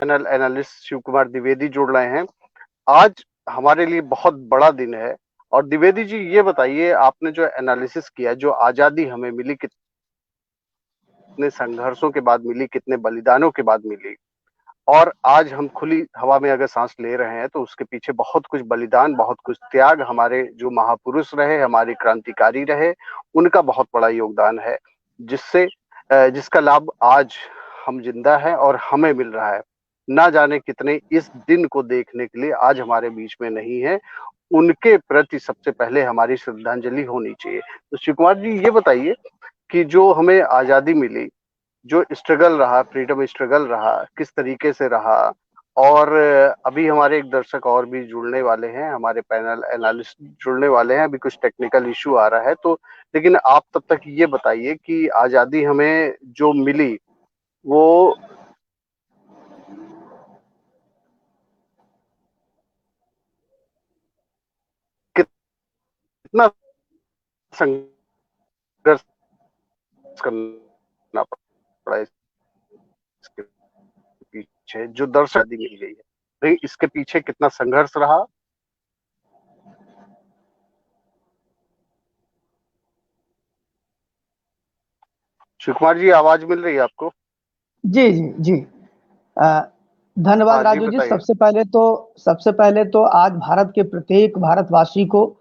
Panel analyst Shiv Kumar Dwivedi जुड़ रहे हैं। आज हमारे लिए बहुत बड़ा दिन है। और द्विवेदी जी, ये बताइए, आपने जो एनालिसिस किया, जो आजादी हमें मिली, कितने संघर्षों के बाद मिली, कितने बलिदानों के बाद मिली, और आज हम खुली हवा में अगर सांस ले रहे हैं तो उसके पीछे बहुत कुछ बलिदान, बहुत कुछ त्याग, हमारे जो महापुरुष रहे, हमारे क्रांतिकारी रहे, उनका बहुत बड़ा योगदान है, जिससे जिसका लाभ आज हम जिंदा हैं और हमें मिल रहा है। ना जाने कितने इस दिन को देखने के लिए आज हमारे बीच में नहीं है। उनके प्रति सबसे पहले हमारी श्रद्धांजलि होनी चाहिए। तो शिव कुमार जी, ये बताइए कि जो हमें आजादी मिली, जो स्ट्रगल रहा, फ्रीडम स्ट्रगल रहा, किस तरीके से रहा। और अभी हमारे एक दर्शक और भी जुड़ने वाले हैं, हमारे पैनल एनालिस्ट जुड़ने वाले हैं। अभी कुछ टेक्निकल इशू आ रहा है, तो लेकिन आप तब तक ये बताइए कि आजादी हमें जो मिली वो कितना संघर्ष करना पड़ा इसके पीछे, जो दर्शक आजादी मिल गई है, तो इसके पीछे कितना संघर्ष रहा। शिव कुमार जी, आवाज मिल रही है आपको? जी जी जी। धन्यवाद हाँ जी, राजू जी। बताइए। सबसे पहले तो आज भारत के प्रत्येक भारतवासी को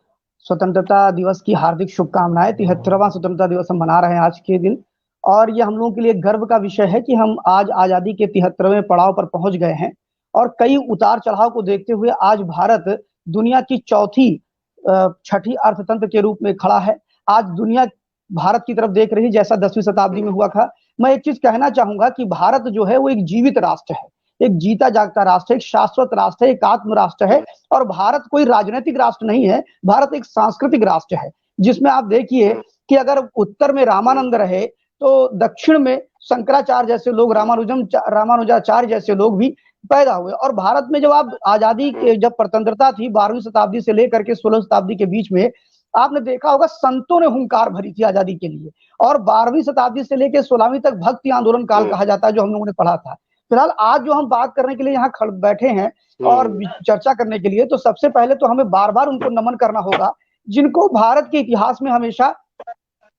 स्वतंत्रता दिवस की हार्दिक शुभकामनाएं। 73वां स्वतंत्रता दिवस हम मना रहे हैं आज के दिन, और ये हम लोगों के लिए गर्व का विषय है कि हम आज आजादी के 73वें पड़ाव पर पहुंच गए हैं। और कई उतार चढ़ाव को देखते हुए आज भारत दुनिया की छठी अर्थतंत्र के रूप में खड़ा है। आज दुनिया भारत की तरफ देख रही, जैसा 10वीं शताब्दी में हुआ था। मैं एक चीज कहना चाहूंगा कि भारत जो है वो एक जीवित राष्ट्र है, एक जीता जागता राष्ट्र है, एक शाश्वत राष्ट्र है, एक आत्म राष्ट्र है। और भारत कोई राजनीतिक राष्ट्र नहीं है, भारत एक सांस्कृतिक राष्ट्र है, जिसमें आप देखिए कि अगर उत्तर में रामानंद रहे तो दक्षिण में शंकराचार्य जैसे लोग, रामानुजाचार्य जैसे लोग भी पैदा हुए। और भारत में जब आप आजादी के, जब स्वतंत्रता थी 12वीं शताब्दी से लेकर के 16वीं शताब्दी के बीच में, आपने देखा होगा संतों ने हुंकार भरी थी आजादी के लिए। और 12वीं शताब्दी से लेकर 16वीं तक भक्ति आंदोलन काल कहा जाता है, जो हम लोगों ने पढ़ा था। फिलहाल आज जो हम बात करने के लिए यहाँ बैठे हैं और चर्चा करने के लिए, तो सबसे पहले तो हमें बार बार उनको नमन करना होगा जिनको भारत के इतिहास में हमेशा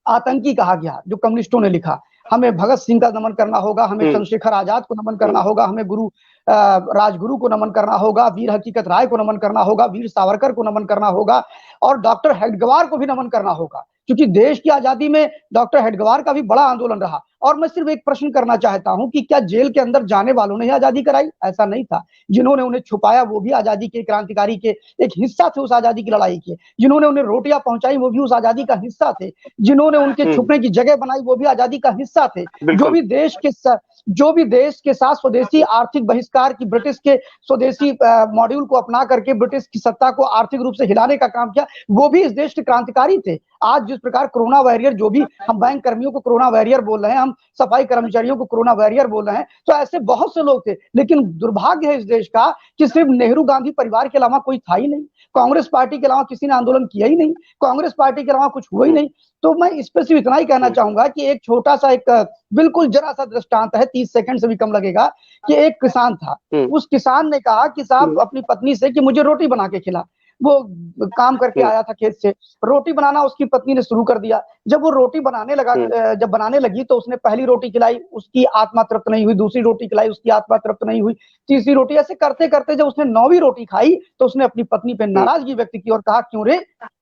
आतंकी कहा गया, जो कम्युनिस्टों ने लिखा। हमें भगत सिंह का नमन करना होगा, हमें चंद्रशेखर आजाद को नमन करना होगा, हमें राजगुरु को नमन करना होगा, वीर हकीकत राय को नमन करना होगा, वीर सावरकर को नमन करना होगा, और डॉक्टर हेडगेवार को भी नमन करना होगा, क्योंकि देश की आजादी में डॉक्टर हेडगेवार का भी बड़ा आंदोलन रहा। और मैं सिर्फ एक प्रश्न करना चाहता हूं कि क्या जेल के अंदर जाने वालों ने आजादी कराई? ऐसा नहीं था। जिन्होंने उन्हें छुपाया वो भी आजादी के, क्रांतिकारी के एक हिस्सा थे उस आजादी की लड़ाई के। जिन्होंने उन्हें रोटियां पहुंचाई वो भी उस आजादी का हिस्सा थे। जिन्होंने उनके छुपने की जगह बनाई वो भी आजादी का हिस्सा थे। जो भी देश के साथ स्वदेशी आर्थिक बहिष्कार की, ब्रिटिश के स्वदेशी मॉड्यूल को अपना करके ब्रिटिश की सत्ता को आर्थिक रूप से हिलाने का काम किया, वो भी इस देश के क्रांतिकारी थे। आज जिस प्रकार कोरोना वॉरियर, जो भी हम बैंक कर्मियों को कोरोना वॉरियर बोल रहे हैं, हम सफाई कर्मचारियों को कोरोना वॉरियर बोल रहे हैं, तो ऐसे बहुत से लोग थे। लेकिन दुर्भाग्य है इस देश का कि सिर्फ नेहरू गांधी परिवार के अलावा कोई था ही नहीं, कांग्रेस पार्टी के अलावा किसी ने आंदोलन किया ही नहीं, कांग्रेस पार्टी के अलावा कुछ हुआ ही नहीं। तो मैं इस पर सिर्फ इतना ही कहना चाहूंगा कि एक छोटा सा, एक बिल्कुल जरा सा दृष्टांत है, 30 सेकंड से भी कम लगेगा, कि एक किसान था। उस किसान ने कहा कि साहब अपनी पत्नी से कि मुझे रोटी बना के खिला। वो काम करके आया था खेत से, रोटी बनाना उसकी पत्नी ने शुरू कर दिया। जब वो रोटी बनाने लगा, जब बनाने लगी तो उसने पहली रोटी खिलाई, उसकी आत्मा तृप्त नहीं हुई, दूसरी रोटी खिलाई, उसकी आत्मा तृप्त नहीं हुई, तीसरी रोटी, ऐसे करते करते जब उसने 9वीं रोटी खाई तो उसने अपनी पत्नी पे नाराजगी व्यक्त की और कहा, क्यों रे,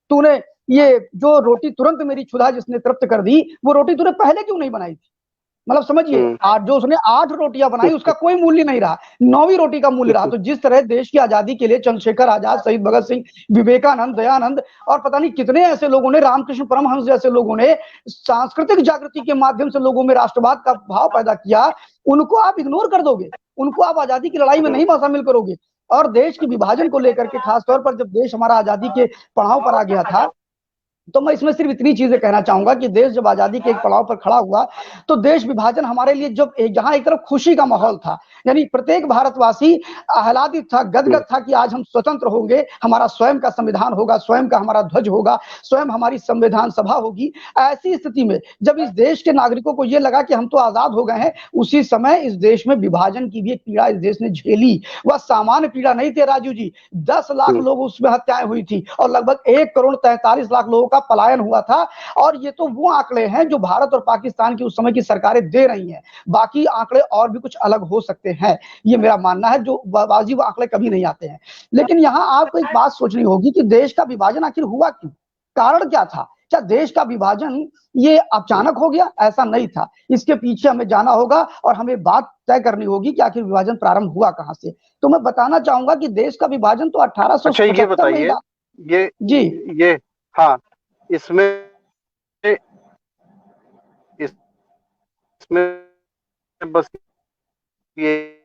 तूने ये जो रोटी तुरंत मेरी क्षुधा जिसने तृप्त कर दी, वो रोटी तूने पहले क्यों नहीं बनाई थी? मतलब समझिए, आज जो उसने 8 रोटियां बनाई उसका कोई मूल्य नहीं रहा, 9वीं रोटी का मूल्य रहा। तो जिस तरह देश की आजादी के लिए चंद्रशेखर आजाद, शहीद भगत सिंह, विवेकानंद, दयानंद और पता नहीं कितने ऐसे लोगों ने, रामकृष्ण परमहंस जैसे लोगों ने सांस्कृतिक जागृति के माध्यम से लोगों में राष्ट्रवाद का भाव पैदा किया, उनको आप इग्नोर कर दोगे, उनको आप आजादी की लड़ाई में नहीं शामिल करोगे। और देश के विभाजन को लेकर के, खासतौर पर जब देश हमारा आजादी के पड़ाव पर आ गया था, तो मैं इसमें सिर्फ इतनी चीजें कहना चाहूंगा कि देश जब आजादी के एक पड़ाव पर खड़ा हुआ, तो देश विभाजन हमारे लिए जब जहां एक तरफ खुशी का माहौल था, यानी प्रत्येक भारतवासी आह्लादित था, गदगद था कि आज हम स्वतंत्र होंगे, हमारा स्वयं का संविधान होगा, स्वयं का हमारा ध्वज होगा, स्वयं हमारी संविधान सभा होगी। ऐसी स्थिति में जब इस देश के नागरिकों को यह लगा कि हम तो आजाद हो गए हैं, उसी समय इस देश में विभाजन की भी एक पीड़ा इस देश ने झेली। वह सामान्य पीड़ा नहीं थी राजू जी, 10 लाख लोग उसमें हत्याएं हुई थी और लगभग 1 करोड़ 43 लाख लोगों का पलायन हुआ था। और ये तो वो आंकड़े हैं जो भारत और पाकिस्तान की उस समय की सरकारें दे रही हैं, बाकी आंकड़े और भी कुछ अलग हो सकते हैं, ये मेरा मानना है, जो वाजिब आंकड़े कभी नहीं आते हैं। लेकिन यहाँ आपको एक बात सोचनी होगी कि देश का विभाजन आखिर हुआ क्यों, कारण क्या था? क्या देश का विभाजन ये अचानक हो गया? ऐसा नहीं था, इसके पीछे हमें जाना होगा और हमें बात तय करनी होगी कि आखिर विभाजन प्रारंभ हुआ कहां से। तो मैं बताना चाहूंगा कि देश का विभाजन तो अच्छा, ये 1875 में ही बताइए, ये जी ये हाँ, इसमें इसमें बस ये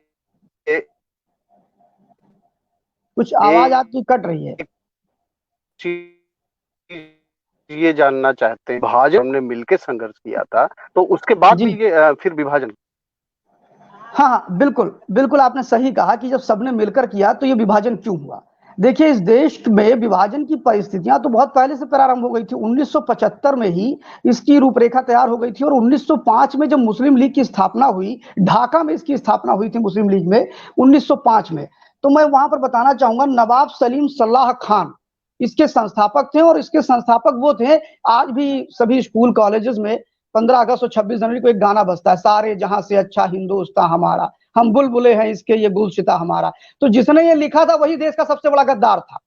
कुछ आवाज आपकी कट रही है। एक चीज ये जानना चाहते हैं, भाजपा हमने मिलकर संघर्ष किया था, तो उसके बाद जी भी ये फिर विभाजन। हाँ हाँ, बिल्कुल बिल्कुल, आपने सही कहा कि जब सबने मिलकर किया तो ये विभाजन क्यों हुआ। देखिए, इस देश में विभाजन की परिस्थितियां तो बहुत पहले से प्रारंभ हो गई थी। 1975 में ही इसकी रूपरेखा तैयार हो गई थी और 1905 में जब मुस्लिम लीग की स्थापना हुई, ढाका में इसकी स्थापना हुई थी मुस्लिम लीग में 1905 में, तो मैं वहां पर बताना चाहूंगा नवाब सलीम सल्लाह खान इसके संस्थापक थे। और इसके संस्थापक वो थे, आज भी सभी स्कूल कॉलेजेस में 15 अगस्त और 26 जनवरी को एक गाना बजता है, सारे जहां से अच्छा हिंदुस्तान हमारा, हम बुलबुले हैं इसके ये गुलशिता हमारा। तो जिसने ये लिखा था वही देश का सबसे बड़ा गद्दार था,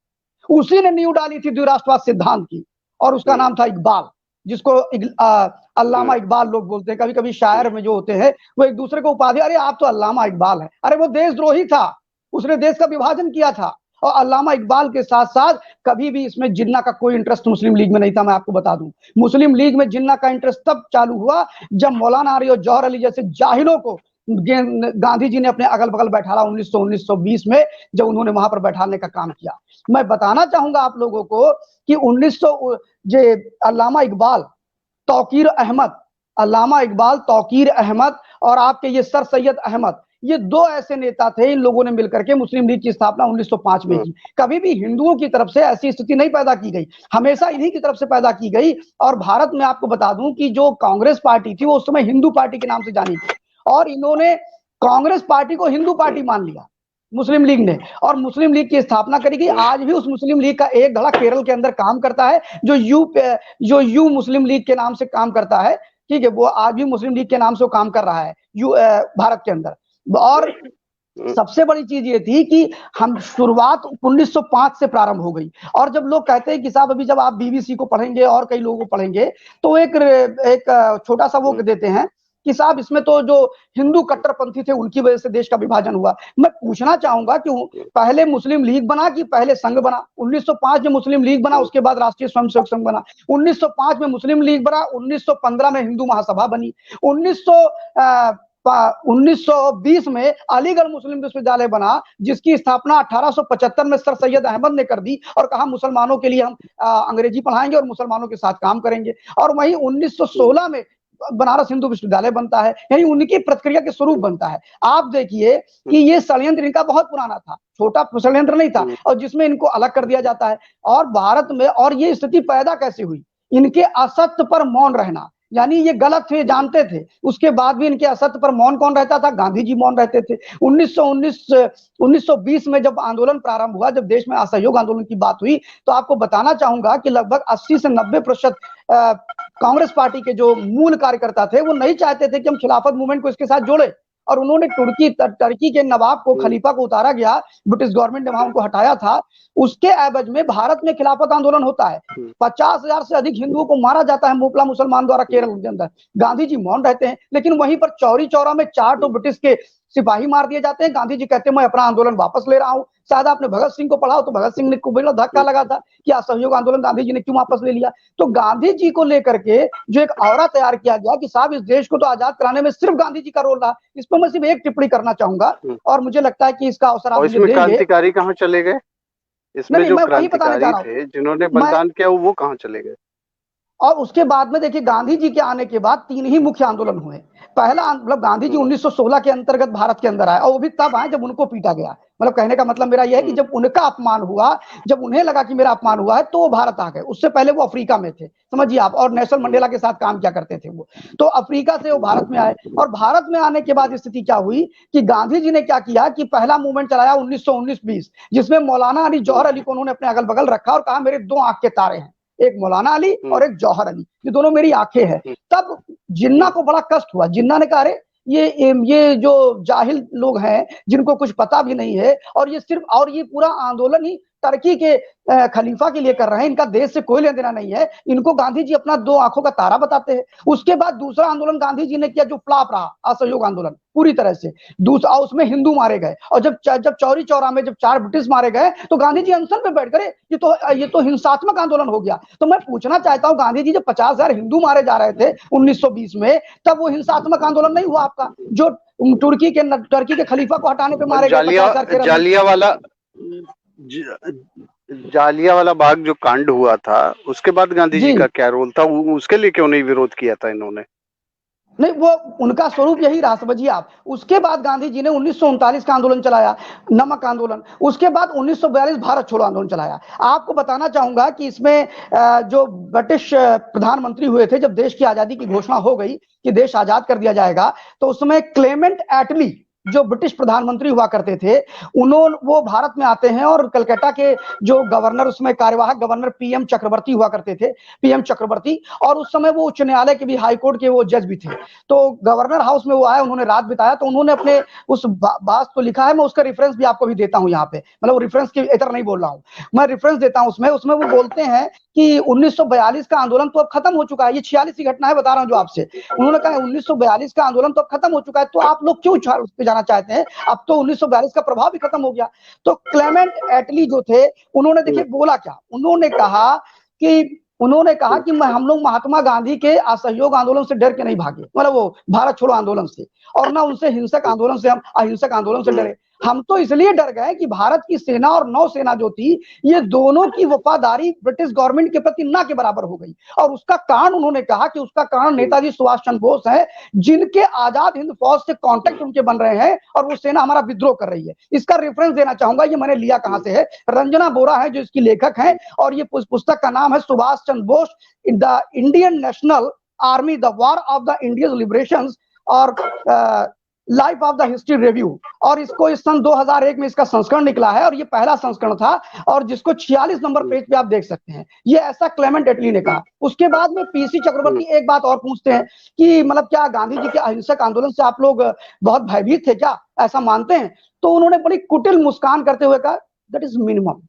उसी ने नींव डाली थी द्विराष्ट्रवाद सिद्धांत की, और उसका नाम था इकबाल, जिसको अल्लामा इकबाल लोग बोलते हैं। कभी कभी शायर में जो होते हैं वो एक दूसरे को उपाधि, अरे आप तो अल्लामा इकबाल है, अरे वो देशद्रोही था, उसने देश का विभाजन किया था। और अल्लामा इकबाल के साथ साथ कभी भी इसमें जिन्ना का कोई इंटरेस्ट मुस्लिम लीग में नहीं था। मैं आपको बता दूं, मुस्लिम लीग में जिन्ना का इंटरेस्ट तब चालू हुआ जब मौलाना अली और जौहर अली जैसे जाहिलों को गांधी जी ने अपने अगल बगल बैठाला 1919-20 में, जब उन्होंने वहां पर बैठाने का काम किया। मैं बताना चाहूंगा आप लोगों को कि 1900 जे अल्लामा इकबाल, तौकीर अहमद, अल्लामा इकबाल, तौकीर अहमद और आपके ये सर सैयद अहमद, ये दो ऐसे नेता थे, इन लोगों ने मिलकर के मुस्लिम लीग की स्थापना 1905 में की। कभी भी हिंदुओं की तरफ से ऐसी स्थिति नहीं पैदा की गई, हमेशा इन्हीं की तरफ से पैदा की गई। और भारत में आपको बता दूं कि जो कांग्रेस पार्टी थी वो उस समय हिंदू पार्टी के नाम से जानी थी, और इन्होंने कांग्रेस पार्टी को हिंदू पार्टी मान लिया मुस्लिम लीग ने, और मुस्लिम लीग की स्थापना करी गई। आज भी उस मुस्लिम लीग का एक धड़ा केरल के अंदर काम करता है, जो यू मुस्लिम लीग के नाम से काम करता है, ठीक है, वो आज भी मुस्लिम लीग के नाम से काम कर रहा है भारत के अंदर। और सबसे बड़ी चीज ये थी कि हम शुरुआत 1905 से प्रारंभ हो गई। और जब लोग कहते हैं कि साहब अभी जब आप बीबीसी को पढ़ेंगे और कई लोगों को पढ़ेंगे तो एक छोटा सा वो देते हैं कि साहब इसमें तो जो हिंदू कट्टरपंथी थे उनकी वजह से देश का विभाजन हुआ। मैं पूछना चाहूंगा कि पहले मुस्लिम लीग बना कि पहले संघ बना? 1905 में मुस्लिम लीग बना, उसके बाद राष्ट्रीय स्वयंसेवक संघ बना। 1905 में मुस्लिम लीग बना, 1915 में हिंदू महासभा बनी, 1920 में अलीगढ़ मुस्लिम विश्वविद्यालय बना, जिसकी स्थापना 1875 में सर सैयद अहमद ने कर दी और कहा मुसलमानों के लिए हम अंग्रेजी पढ़ाएंगे और मुसलमानों के साथ काम करेंगे। और वहीं 1916 में बनारस हिंदू विश्वविद्यालय बनता है, यानी उनकी प्रक्रिया के स्वरूप बनता है। आप देखिए कि ये षड्यंत्र इनका बहुत पुराना था, छोटा षड्यंत्र नहीं था, और जिसमें इनको अलग कर दिया जाता है। और भारत में, और ये स्थिति पैदा कैसे हुई? इनके असत्य पर मौन रहना, यानी ये गलत थे, जानते थे, उसके बाद भी इनके असत्य पर मौन कौन रहता था? गांधी जी मौन रहते थे। 1920 में जब आंदोलन प्रारंभ हुआ, जब देश में असहयोग आंदोलन की बात हुई, तो आपको बताना चाहूंगा कि लगभग 80 से 90% कांग्रेस पार्टी के जो मूल कार्यकर्ता थे वो नहीं चाहते थे कि हम खिलाफत मूवमेंट को इसके साथ जोड़े, और उन्होंने टर्की के नवाब को, खलीफा को उतारा गया, ब्रिटिश गवर्नमेंट ने वहां उनको हटाया था। उसके एवज में भारत में खिलाफत आंदोलन होता है, 50,000 से अधिक हिंदुओं को मारा जाता है मोपला मुसलमान द्वारा केरल के अंदर। गांधी जी मौन रहते हैं, लेकिन वहीं पर चौरी चौरा में 4 तो ब्रिटिश के सिपाही मार दिए जाते हैं। गांधी जी कहते हैं मैं अपना आंदोलन वापस ले रहा हूं। शायद आपने भगत सिंह को पढ़ा हो तो भगत सिंह ने को बड़ा धक्का लगा था कि असहयोग आंदोलन गांधी जी ने क्यों वापस ले लिया। तो गांधी जी को लेकर के जो एक औरा तैयार किया गया कि साहब इस देश को तो आजाद कराने में सिर्फ गांधी जी का रोल रहा, इस पर मैं सिर्फ एक टिप्पणी करना चाहूंगा, और मुझे लगता है कि इसका अवसर आप मुझे देंगे। क्रांतिकारी कहां चले गए? इसमें नहीं, जो मैं वही बताने जा क्रांतिकारी रहा हूं, थे जिन्होंने बलिदान किया वो कहां चले गए? और उसके बाद में देखिए गांधी जी के आने के बाद 3 ही मुख्य आंदोलन हुए। पहला मतलब गांधी जी 1916 के अंतर्गत भारत के अंदर आए और वो भी तब आए जब उनको पीटा गया। मतलब कहने का मतलब मेरा यह है कि जब उनका अपमान हुआ, जब उन्हें लगा कि मेरा अपमान हुआ है तो वो भारत आ गए। उससे पहले वो अफ्रीका में थे, समझिए आप, और नेल्सन मंडेला के साथ काम क्या करते थे वो। तो अफ्रीका से वो भारत में आए और भारत में आने के बाद स्थिति क्या हुई कि गांधी जी ने क्या किया कि पहला मूवमेंट चलाया 1919-20, जिसमें मौलाना अली जौहर अली को उन्होंने अपने अगल बगल रखा और कहा मेरे 2 आंख के तारे हैं, एक मौलाना अली और एक जौहर अली, ये दोनों मेरी आंखें हैं। तब जिन्ना को बड़ा कष्ट हुआ। जिन्ना ने कहा अरे ये जो जाहिल लोग हैं जिनको कुछ पता भी नहीं है और ये सिर्फ और ये पूरा आंदोलन ही टर्की के खलीफा के लिए कर रहे हैं, इनका देश से कोई लेना देना नहीं है, इनको गांधी जी अपना 2 आंखों का तारा बताते हैं। उसके बाद दूसरा आंदोलन गांधी जी ने किया जो फ्लॉप रहा, असहयोग आंदोलन पूरी तरह से। दूसरा उसमें हिंदू मारे गए और जब चौरी चौरा में जब 4 ब्रिटिश मारे गए तो गांधी जी अनशन पे बैठ गए। ये तो हिंसात्मक आंदोलन हो गया। तो मैं पूछना चाहता हूं गांधी जी जब 50,000 हिंदू मारे जा रहे थे 1920 में, तब वो हिंसात्मक आंदोलन नहीं हुआ आपका जो टर्की के खलीफा को हटाने पे मारे गए 50,000 केरल में। जालियावाला बाग जो कांड हुआ था उसके बाद गांधी जी जी का क्या रोल था, उसके लिए क्यों नहीं विरोध किया था इन्होंने? नहीं, वो उनका स्वरूप यही रहा, समझिए आप। उसके बाद गांधी जी ने 1939 का आंदोलन चलाया, नमक आंदोलन। उसके बाद 1942 भारत छोड़ो आंदोलन चलाया। आपको बताना चाहूंगा कि इसमें जो ब्रिटिश प्रधानमंत्री हुए थे जब देश की आजादी की घोषणा हो गई कि देश आजाद कर दिया जाएगा, तो उसमें क्लेमेंट एटली जो ब्रिटिश प्रधानमंत्री हुआ करते थे, वो भारत में आते हैं और कलकत्ता के जो गवर्नर, उसमें कार्यवाहक गवर्नर पीएम चक्रवर्ती हुआ करते थे, पीएम चक्रवर्ती। और उस समय वो उच्च न्यायालय के भी, हाईकोर्ट के वो जज भी थे। तो गवर्नर हाउस में वो आए, उन्होंने रात बिताया, तो उन्होंने अपने उस बात को लिखा है। मैं उसका रेफरेंस भी आपको भी देता हूं यहाँ पे, मतलब रेफरेंस की इतर नहीं बोल रहा हूँ, मैं रेफरेंस देता हूं उसमें। उसमें वो बोलते हैं कि 1942 का आंदोलन तो अब खत्म हो चुका है, ये 46 की घटना है, बता रहा हूं जो आपसे। उन्होंने कहा 1942 का आंदोलन तो अब खत्म हो चुका है, तो आप लोग क्यों उस पे जाना चाहते हैं, अब तो 1942 का प्रभाव भी खत्म हो गया। तो क्लेमेंट एटली जो थे, उन्होंने देखिए बोला क्या, उन्होंने कहा कि हम लोग महात्मा गांधी के असहयोग आंदोलन से डर के नहीं भागे, मतलब वो भारत छोड़ो आंदोलन से, और ना उनसे हिंसक आंदोलन से, हम अहिंसक आंदोलन से डरे। हम तो इसलिए डर गए कि भारत की सेना और नौसेना जो थी, ये दोनों की वफादारी ब्रिटिश गवर्नमेंट के प्रति ना के बराबर हो गई। और उसका कारण, उन्होंने कहा कि उसका कारण नेताजी सुभाष चंद्र बोस है, जिनके आजाद हिंद फौज से कॉन्टेक्ट उनके बन रहे हैं और वो सेना हमारा विद्रोह कर रही है। इसका रेफरेंस देना चाहूंगा, ये मैंने लिया कहां से है, रंजना बोरा है जो इसकी लेखक है, और ये पुस्तक का नाम है Subhash Chandra Bose the Indian national army, the war of the Indian liberation, और life of the history review. और इसको इस सन 2001 में इसका संस्करण निकला है और ये पहला संस्करण था, और जिसको 46 नंबर पेज पे आप देख सकते हैं। ये ऐसा क्लेमेंट एटली ने कहा। उसके बाद में पीसी चक्रवर्ती एक बात और पूछते हैं कि मतलब क्या गांधी जी के अहिंसक आंदोलन से आप लोग बहुत भयभीत थे क्या, ऐसा मानते हैं? तो उन्होंने बड़ी कुटिल मुस्कान करते हुए कहा दैट इज मिनिमम,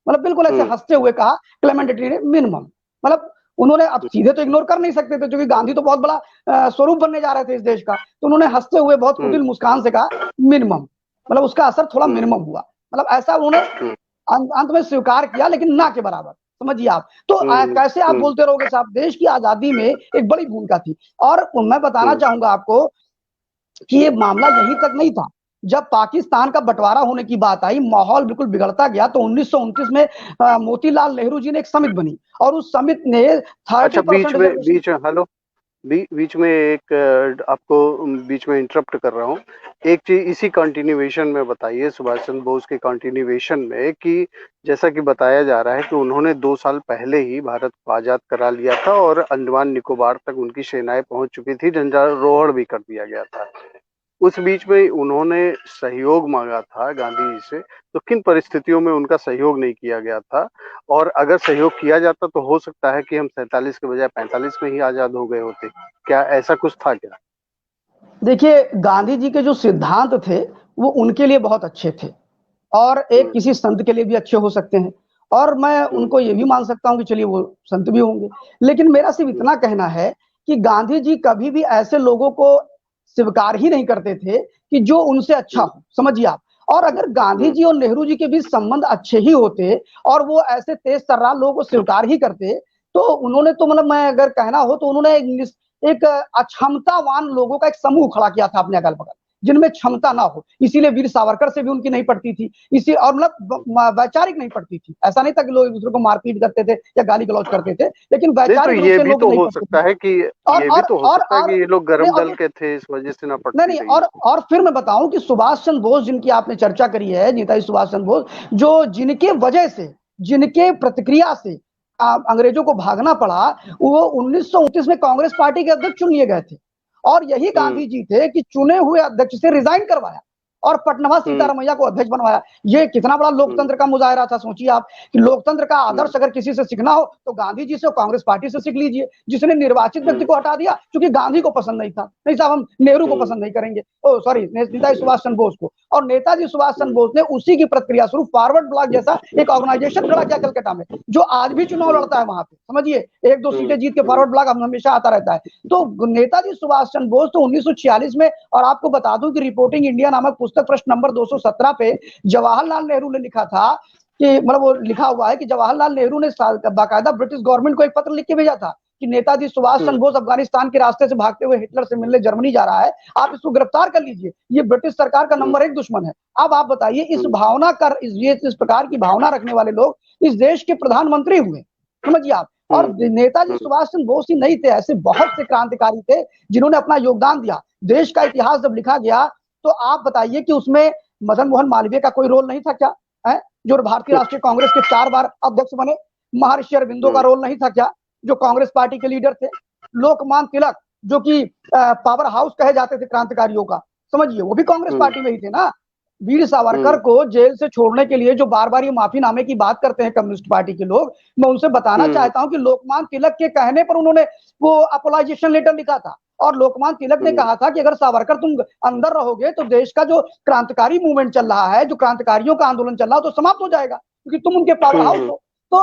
मतलब बिल्कुल ऐसे हंसते हुए कहा क्लेमेंट एटली ने, मिनिमम। मतलब उन्होंने, अब सीधे तो इग्नोर कर नहीं सकते थे क्योंकि गांधी तो बहुत बड़ा स्वरूप बनने जा रहे थे इस देश का, तो उन्होंने हंसते हुए बहुत कुटिल मुस्कान से कहा मिनिमम, मतलब उसका असर थोड़ा मिनिमम हुआ, मतलब ऐसा उन्होंने अंत में स्वीकार किया, लेकिन ना के बराबर, समझिए आप। तो कैसे आप बोलते रहोगे साहब, देश की आजादी में एक बड़ी भूमिका थी। और मैं बताना चाहूंगा आपको कि ये मामला यहीं तक नहीं था। जब पाकिस्तान का बंटवारा होने की बात आई, माहौल बिल्कुल बिगड़ता गया, तो 1929 में मोतीलाल नेहरू जी ने एक समिति बनी और उस समिति ने 30% हेलो, बीच में एक आपको बीच में इंटरप्ट कर रहा हूँ। एक चीज इसी कंटिन्यूएशन में बताइए, सुभाष चंद्र बोस के कंटिन्यूएशन में, कि जैसा कि बताया जा रहा है कि उन्होंने 2 साल पहले ही भारत को आजाद करा लिया था और अंडमान निकोबार तक उनकी सेनाएं पहुंच चुकी थी, झंडारोहण भी कर दिया गया था। उस बीच में उन्होंने सहयोग मांगा था गांधी जी से, तो किन परिस्थितियों में उनका सहयोग नहीं किया गया था? और अगर सहयोग किया जाता तो हो सकता है कि हम 47 के बजाय 45 में ही आजाद हो गए होते। क्या ऐसा कुछ था क्या? देखिए, गांधी जी के जो सिद्धांत थे वो उनके लिए बहुत अच्छे थे, और एक किसी संत के लिए भी अच्छे हो सकते हैं, और मैं उनको ये भी मान सकता हूं कि चलिए वो संत भी होंगे। लेकिन मेरा सिर्फ इतना कहना है कि गांधी जी कभी भी ऐसे लोगों को स्वीकार ही नहीं करते थे कि जो उनसे अच्छा हो, समझिए आप। और अगर गांधी जी और नेहरू जी के बीच संबंध अच्छे ही होते और वो ऐसे तेज तर्रार लोगों को स्वीकार ही करते, तो उन्होंने तो, मतलब मैं अगर कहना हो तो उन्होंने एक अक्षमतावान लोगों का एक समूह खड़ा किया था अपने अगल बगल, जिनमें क्षमता ना हो। इसीलिए वीर सावरकर से भी उनकी नहीं पड़ती थी, इसी और मतलब वैचारिक नहीं पड़ती थी। ऐसा नहीं था कि लोग एक दूसरे को मारपीट करते थे या गाली गलौज करते थे, लेकिन नहीं तो वैचारिक रूप ये से भी लोग तो नहीं हो पड़ते थे। सकता है कि और ये भी और तो हो और सकता है और कि ये लोग नहीं गर्म और दल के थे, इस वजह से ना नहीं पड़ती नहीं रही। और फिर मैं बताऊं कि सुभाष चंद्र बोस जिनकी आपने चर्चा करी है, नेताजी सुभाष चंद्र बोस, जो जिनके वजह से, जिनके प्रतिक्रिया से अंग्रेजों को भागना पड़ा, वो 1929 में कांग्रेस पार्टी के अध्यक्ष चुन लिए गए थे। और यही हम्म। गांधी जी थे कि चुने हुए अध्यक्ष से रिजाइन करवाया और पटनवा हम्म। सीतारमैया को अध्यक्ष बनवाया। ये कितना बड़ा हम्म। लोकतंत्र का मुजाहरा था, सोचिए आप कि लोकतंत्र का हम्म। आदर्श अगर किसी से सीखना हो तो गांधी जी से और कांग्रेस पार्टी से सीख लीजिए, जिसने निर्वाचित व्यक्ति हम्म। को हटा दिया क्योंकि गांधी को पसंद नहीं था। नहीं साहब, हम नेहरू को हम्म। पसंद नहीं करेंगे, ओ सॉरी, नेताजी सुभाष चंद्र बोस को। और नेताजी सुभाष चंद्र हम्म। बोस ने उसी की प्रक्रिया स्वरूप फॉरवर्ड ब्लॉक जैसा एक ऑर्गेनाइजेशन खड़ा किया कलकत्ता में, जो आज भी चुनाव हम्म। लड़ता है वहां पे, समझिए, एक दो हम्म। सीटें जीत के हम्म। फॉरवर्ड ब्लॉक हमेशा आता रहता है। तो नेताजी सुभाष चंद्र बोस तो 1946 में, और आपको बता दूं कि रिपोर्टिंग इंडिया नामक पुस्तक प्रश्न नंबर 217 पे जवाहरलाल नेहरू ने लिखा था कि, मतलब वो लिखा हुआ है कि जवाहरलाल नेहरू ने बाकायदा ब्रिटिश गवर्नमेंट को एक पत्र लिख के भेजा था कि नेताजी सुभाष चंद्र हम्म। बोस अफगानिस्तान के रास्ते से भागते हुए हिटलर से मिलने जर्मनी जा रहा है, आप इसको गिरफ्तार कर लीजिए, ये ब्रिटिश सरकार का हम्म। नंबर 1 दुश्मन है। अब आप बताइए, इस हम्म। भावना कर इस प्रकार की भावना रखने वाले लोग इस देश के प्रधानमंत्री हुए, समझिए आप। और हम्म। नेताजी हम्म। सुभाष चंद्र बोस ही नहीं थे, ऐसे बहुत से क्रांतिकारी थे जिन्होंने अपना योगदान दिया। देश का इतिहास जब लिखा गया तो आप बताइए कि उसमें मदन मोहन मालवीय का कोई रोल नहीं था क्या? है, जो भारतीय राष्ट्रीय कांग्रेस के 4 बार अध्यक्ष बने। महर्षि अरविंदो का हम्म। रोल नहीं था क्या, जो कांग्रेस पार्टी के लीडर थे। लोकमान तिलक, जो कि पावर हाउस कहे जाते थे क्रांतिकारियों का, समझिए, वो भी कांग्रेस हम्म। पार्टी में ही थे ना। वीर सावरकर हम्म। को जेल से छोड़ने के लिए जो बार बार ये माफीनामे की बात करते हैं कम्युनिस्ट पार्टी के लोग, मैं उनसे बताना हम्म। चाहता हूं कि लोकमान तिलक के कहने पर उन्होंने वो अपोलाइजेशन लेटर लिखा था। और लोकमान तिलक ने हम्म। कहा था कि अगर सावरकर तुम अंदर रहोगे तो देश का जो क्रांतिकारी मूवमेंट चल रहा है, जो क्रांतिकारियों का आंदोलन चल रहा है, तो समाप्त हो जाएगा, क्योंकि तुम उनके पावर हाउस हम्म। हो। तो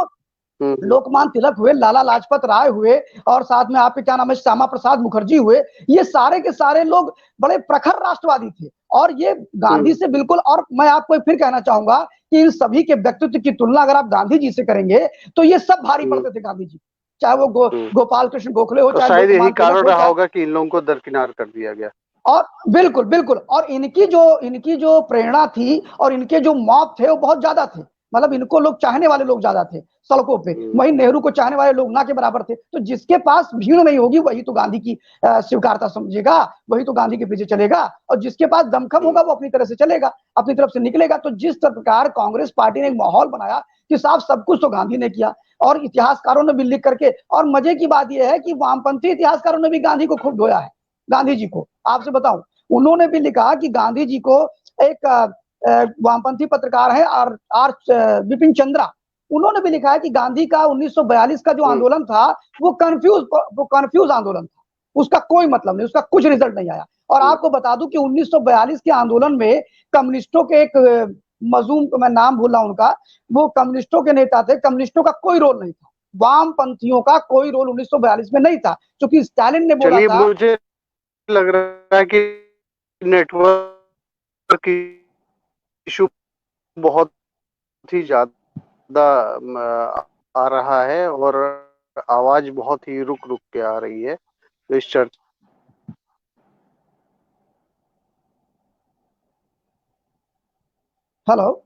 हम्म। लोकमान तिलक हुए, लाला लाजपत राय हुए, और साथ में आपके क्या नाम है, श्यामा प्रसाद मुखर्जी हुए, ये सारे के सारे लोग बड़े प्रखर राष्ट्रवादी थे। और ये गांधी हम्म। से बिल्कुल, और मैं आपको फिर कहना चाहूंगा कि इन सभी के व्यक्तित्व की तुलना अगर आप गांधी जी से करेंगे तो ये सब भारी हम्म। पड़ते थे गांधी जी, चाहे वो हम्म। गोपाल कृष्ण गोखले हो, तो चाहे शायद यही लोकमान तिलक कारण हो, रहा चाहे, होगा कि इन लोगों को दरकिनार कर दिया गया। और बिल्कुल बिल्कुल, और इनकी जो प्रेरणा थी और इनके जो मॉब थे वो बहुत ज्यादा थे। मतलब इनको लोग चाहने वाले लोग ज्यादा थे सड़कों पे, हम्म। वही नेहरू को चाहने वाले लोग ना के बराबर थे। तो जिसके पास भीड़ नहीं होगी वही तो गांधी की स्वीकारता समझेगा, वही तो गांधी के पीछे चलेगा। और जिसके पास दमखम हम्म। होगा वो अपनी तरह से चलेगा, अपनी तरफ से निकलेगा। तो जिस प्रकार कांग्रेस पार्टी ने एक माहौल बनाया कि साहब सब कुछ तो गांधी ने किया, और इतिहासकारों ने भी लिख करके, और मजे की बात यह है कि वामपंथी इतिहासकारों ने भी गांधी को खूब ढोया है। गांधी जी को आपसे बताऊं, उन्होंने भी लिखा कि गांधी जी को, एक वामपंथी पत्रकार है आर आर विपिन चंद्रा, उन्होंने भी लिखा है कि गांधी का 1942 का जो हम्म। आंदोलन था वो कंफ्यूज आंदोलन था, उसका कोई मतलब नहीं, उसका कुछ रिजल्ट नहीं आया। और हम्म। आपको बता दूं कि 1942 के आंदोलन में कम्युनिस्टों के एक मजूम, मैं नाम भूला उनका, वो कम्युनिस्टों के नेता थे, कम्युनिस्टों का कोई रोल नहीं था, वामपंथियों का कोई रोल 1942 में नहीं था, क्योंकि स्टालिन ने बोला चलिए, था। मुझे लग रहा है कि नेटवर्क इशू बहुत ही ज्यादा आ रहा है, और आवाज बहुत ही रुक रुक के आ रही है, तो इस चर्चा हेलो।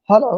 हेलो।